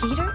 Peter?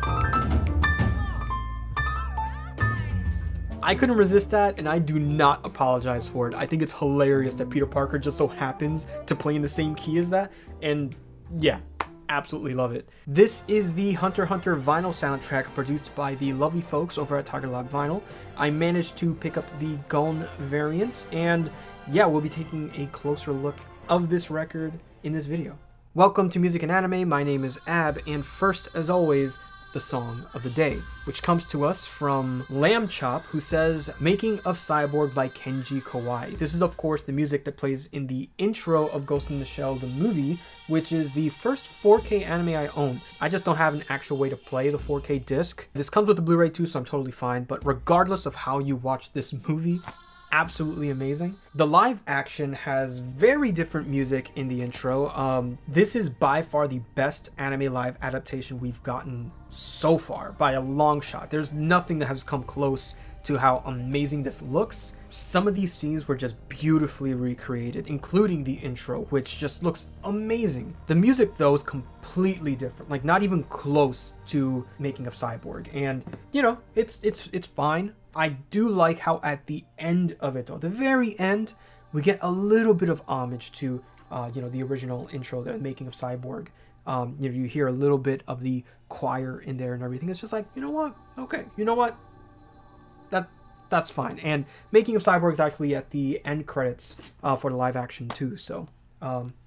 I couldn't resist that, and I do not apologize for it. I think it's hilarious that Peter Parker just so happens to play in the same key as that, and yeah, absolutely love it. This is the Hunter x Hunter vinyl soundtrack produced by the lovely folks over at TigerLab Vinyl. I managed to pick up the Gon variants, and yeah, we'll be taking a closer look of this record in this video. Welcome to Music and Anime, my name is Ab, and first, as always, the song of the day, which comes to us from Lamb Chop, who says, "Making of Cyborg" by Kenji Kawai. This is, of course, the music that plays in the intro of Ghost in the Shell, the movie, which is the first 4K anime I own. I just don't have an actual way to play the 4K disc. This comes with the Blu-ray too, so I'm totally fine, but regardless of how you watch this movie, absolutely amazing. The live action has very different music in the intro. This is by far the best anime live adaptation we've gotten so far by a long shot. There's nothing that has come close to how amazing this looks. Some of these scenes were just beautifully recreated, including the intro, which just looks amazing. The music though is completely different, like not even close to Making of Cyborg, and you know, it's fine. I do like how at the end of it though, the very end, we get a little bit of homage to you know, the original intro, the Making of Cyborg. You know, you hear a little bit of the choir in there and everything. It's just like, you know what? Okay, you know what? That's fine. And Making of Cyborg is actually at the end credits for the live action too. So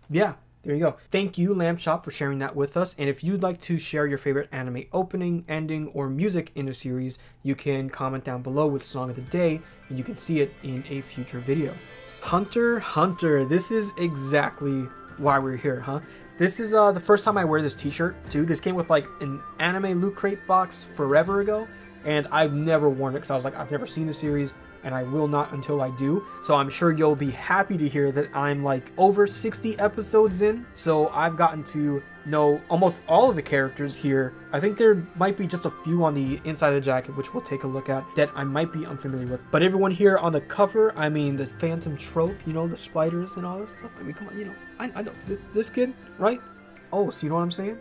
yeah, there you go. Thank you, Lamb Chop, for sharing that with us. And if you'd like to share your favorite anime opening, ending, or music in the series, you can comment down below with Song of the Day, and you can see it in a future video. Hunter x Hunter. This is exactly why we're here, huh? This is the first time I wear this t-shirt too. This came with like an anime Loot Crate box forever ago, and I've never worn it because I was like, I've never seen the series and I will not until I do. So I'm sure you'll be happy to hear that I'm like over 60 episodes in. So I've gotten to know almost all of the characters here. I think there might be just a few on the inside of the jacket, which we'll take a look at, that I might be unfamiliar with. But everyone here on the cover, I mean, the Phantom trope, you know, the spiders and all this stuff. I mean, come on, you know, I know this kid, right? Oh, so you know what I'm saying?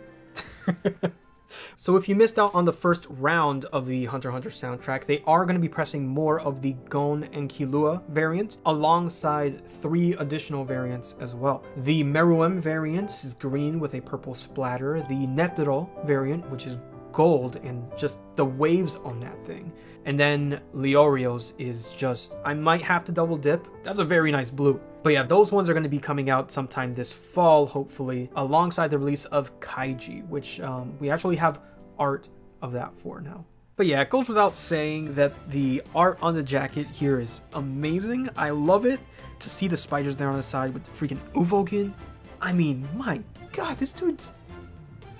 So if you missed out on the first round of the Hunter x Hunter soundtrack, they are going to be pressing more of the Gon and Killua variant alongside 3 additional variants as well. The Meruem variant is green with a purple splatter, the Netero variant, which is gold and just the waves on that thing. And then Leorio's is just, I might have to double dip. That's a very nice blue. But yeah, those ones are going to be coming out sometime this fall, hopefully, alongside the release of Kaiji, which we actually have art of that for now. But yeah, it goes without saying that the art on the jacket here is amazing. I love it. To see the spiders there on the side with the freaking Uvogin. I mean, my god, this dude's...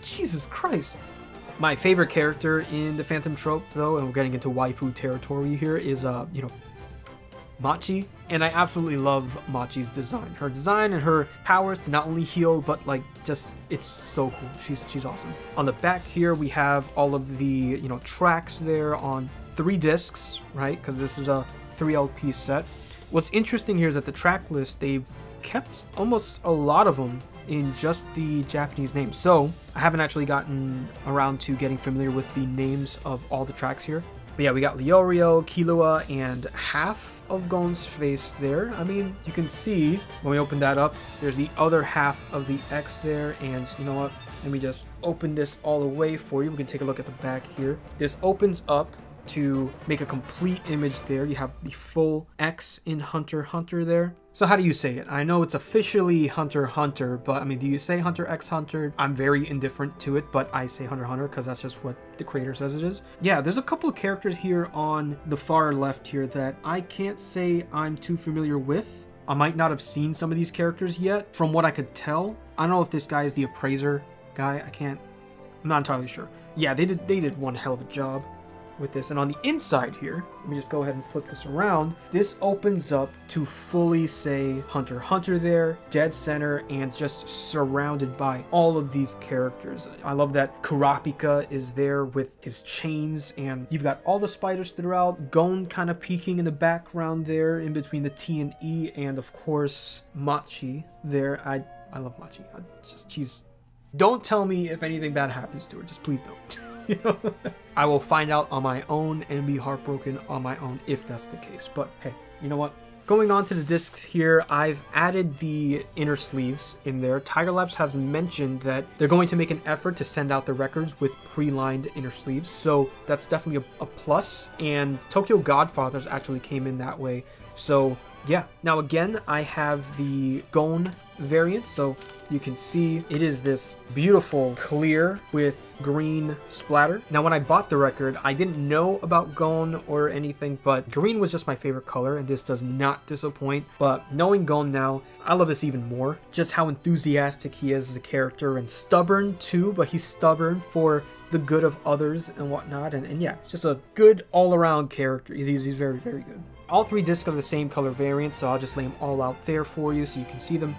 Jesus Christ. My favorite character in the Phantom trope, though, and we're getting into waifu territory here, is, you know, Machi. And I absolutely love Machi's design. Her design and her powers to not only heal, but like just, it's so cool. She's awesome. On the back here, we have all of the, you know, tracks there on 3 discs, right? Because this is a 3 LP set. What's interesting here is that the track list, they've kept almost a lot of them in just the Japanese names. So I haven't actually gotten around to getting familiar with the names of all the tracks here. But yeah, we got Leorio, Killua, and half of Gon's face there. I mean, you can see when we open that up, there's the other half of the X there. And you know what? Let me just open this all the way for you. We can take a look at the back here. This opens up to make a complete image there. You have the full X in Hunter x Hunter there. So how do you say it? I know it's officially Hunter x Hunter, but I mean, do you say Hunter x Hunter? I'm very indifferent to it, but I say Hunter x Hunter because that's just what the creator says it is. Yeah, there's a couple of characters here on the far left here that I can't say I'm too familiar with. I might not have seen some of these characters yet. From what I could tell, I don't know if this guy is the appraiser guy. I'm not entirely sure. Yeah, they did one hell of a job with this. And on the inside here, let me just go ahead and flip this around. This opens up to fully say Hunter x Hunter there, dead center, and just surrounded by all of these characters. I love that Kurapika is there with his chains, and you've got all the spiders throughout. Gon kind of peeking in the background there in between the T and E, and of course Machi there. I love Machi. She's... Don't tell me if anything bad happens to her. Just please don't. You know? I will find out on my own and be heartbroken on my own if that's the case. But hey, you know what? Going on to the discs here, I've added the inner sleeves in there. TigerLabs have mentioned that they're going to make an effort to send out the records with pre-lined inner sleeves, so that's definitely a plus. And Tokyo Godfathers actually came in that way, so yeah. Now again, I have the Gon variant, so you can see it is this beautiful clear with green splatter. Now when I bought the record, I didn't know about Gon or anything, but green was just my favorite color, and this does not disappoint. But knowing Gon now, I love this even more. Just how enthusiastic he is as a character, and stubborn too, but he's stubborn for the good of others and whatnot. And yeah, it's just a good all-around character. He's very, very good. All three discs are the same color variant, so I'll just lay them all out there for you so you can see them.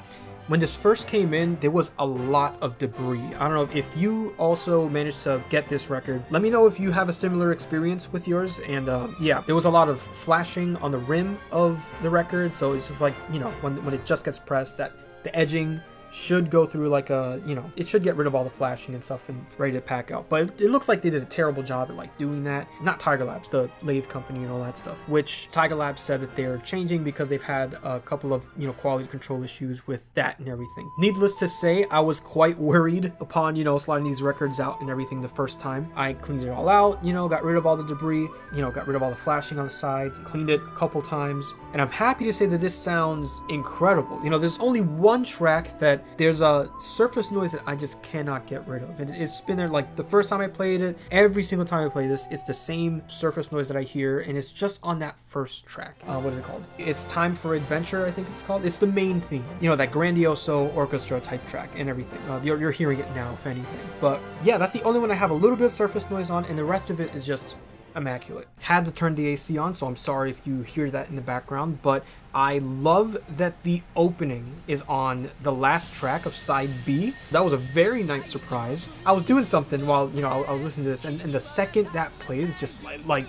When this first came in, there was a lot of debris. I don't know if you also managed to get this record. Let me know if you have a similar experience with yours. And yeah, there was a lot of flashing on the rim of the record, so it's just like, you know, when it just gets pressed, that the edging should go through like a, you know, it should get rid of all the flashing and stuff and ready to pack out. But it looks like they did a terrible job at like doing that. Not TigerLabs, the lathe company and all that stuff, which TigerLabs said that they're changing because they've had a couple of, you know, quality control issues with that and everything. Needless to say, I was quite worried upon, you know, sliding these records out and everything the first time. I cleaned it all out, you know, got rid of all the debris, you know, got rid of all the flashing on the sides, cleaned it a couple times, and I'm happy to say that this sounds incredible. You know, there's only one track that there's a surface noise that I just cannot get rid of. It's been there like the first time I played it, every single time I play this, it's the same surface noise that I hear, and it's just on that first track. What is it called? It's Time for Adventure, I think it's called. It's the main theme, you know, that grandioso orchestra type track and everything. You're hearing it now, if anything. But yeah, that's the only one I have a little bit of surface noise on, and the rest of it is just immaculate. Had to turn the AC on, so I'm sorry if you hear that in the background, but I love that the opening is on the last track of side B. That was a very nice surprise. I was doing something while, you know, I was listening to this, and the second that plays, just like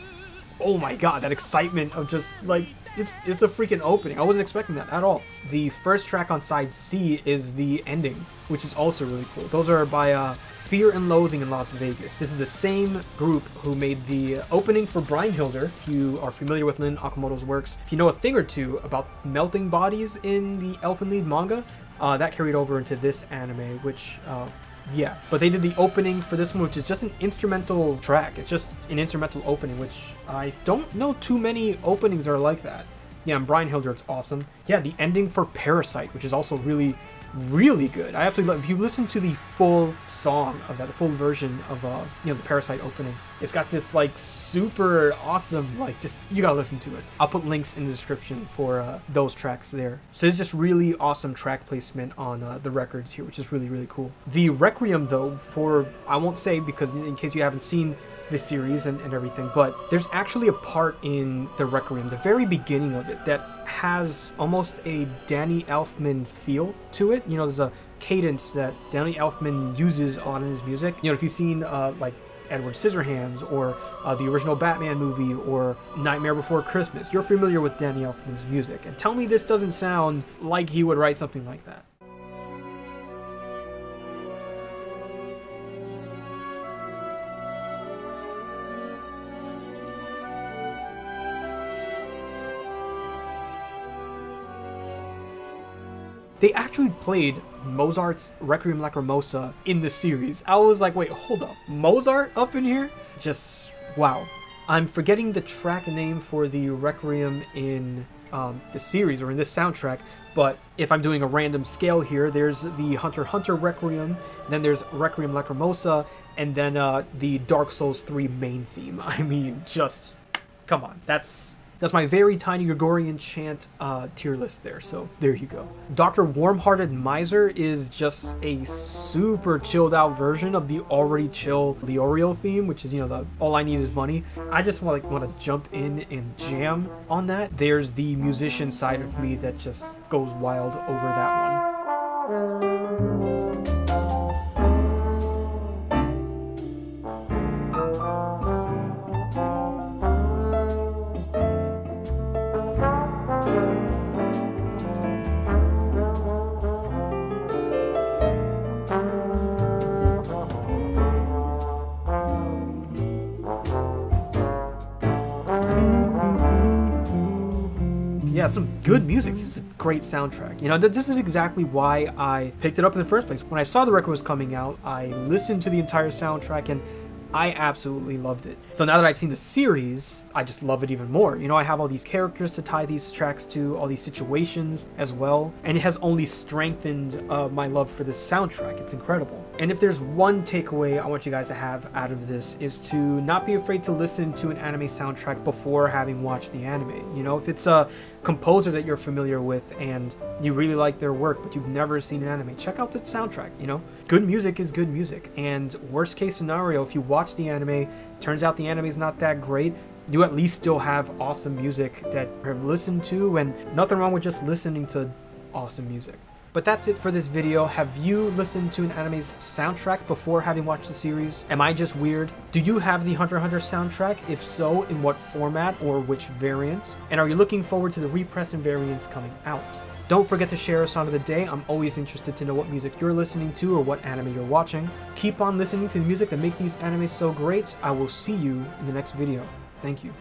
oh my god, that excitement of just like, it's the freaking opening. I wasn't expecting that at all. The first track on side C is the ending, which is also really cool. Those are by Fear and Loathing in Las Vegas. This is the same group who made the opening for Brynhildr. If you are familiar with Lin Okamoto's works, if you know a thing or two about melting bodies in the Elfen Lied manga, that carried over into this anime, which, yeah. But they did the opening for this one, which is just an instrumental track. It's just an instrumental opening, which I don't know too many openings are like that. Yeah, and Brynhildr, it's awesome. Yeah, the ending for Parasyte, which is also really good. I absolutely love, if you listen to the full song of that, the full version of you know, the Parasyte opening, it's got this like super awesome, like, just, you gotta listen to it. I'll put links in the description for those tracks there. So it's just really awesome track placement on the records here, which is really cool. The Requiem though, for, I won't say because in case you haven't seen this series and everything, but there's actually a part in the Requiem, the very beginning of it, that has almost a Danny Elfman feel to it. You know, there's a cadence that Danny Elfman uses on his music. You know, if you've seen like Edward Scissorhands or the original Batman movie or Nightmare Before Christmas, you're familiar with Danny Elfman's music, and tell me this doesn't sound like he would write something like that. They actually played Mozart's Requiem Lacrimosa in the series. I was like, wait, hold up. Mozart up in here? Just, wow. I'm forgetting the track name for the Requiem in the series, or in this soundtrack, but if I'm doing a random scale here, there's the Hunter x Hunter Requiem, then there's Requiem Lacrimosa, and then the Dark Souls 3 main theme. I mean, just, come on. That's my very tiny Gregorian chant tier list there, so there you go. Dr. Warm-Hearted Miser is just a super chilled out version of the already chill Leorio theme, which is, you know, the All I Need Is Money. I just want to jump in and jam on that. There's the musician side of me that just goes wild over that one. Yeah, some good music. This is a great soundtrack. You know, this is exactly why I picked it up in the first place. When I saw the record was coming out, I listened to the entire soundtrack and I absolutely loved it. So now that I've seen the series, I just love it even more. You know, I have all these characters to tie these tracks to, all these situations as well, and it has only strengthened my love for this soundtrack. It's incredible. And if there's one takeaway I want you guys to have out of this, is to not be afraid to listen to an anime soundtrack before having watched the anime. You know, if it's a composer that you're familiar with and you really like their work but you've never seen an anime, check out the soundtrack. You know, good music is good music, and worst case scenario, if you watch the anime, turns out the anime is not that great, you at least still have awesome music that you have listened to, and nothing wrong with just listening to awesome music. But that's it for this video. Have you listened to an anime's soundtrack before having watched the series? Am I just weird? Do you have the Hunter x Hunter soundtrack? If so, in what format or which variant? And are you looking forward to the repress and variants coming out? Don't forget to share a song of the day. I'm always interested to know what music you're listening to or what anime you're watching. Keep on listening to the music that make these animes so great. I will see you in the next video. Thank you.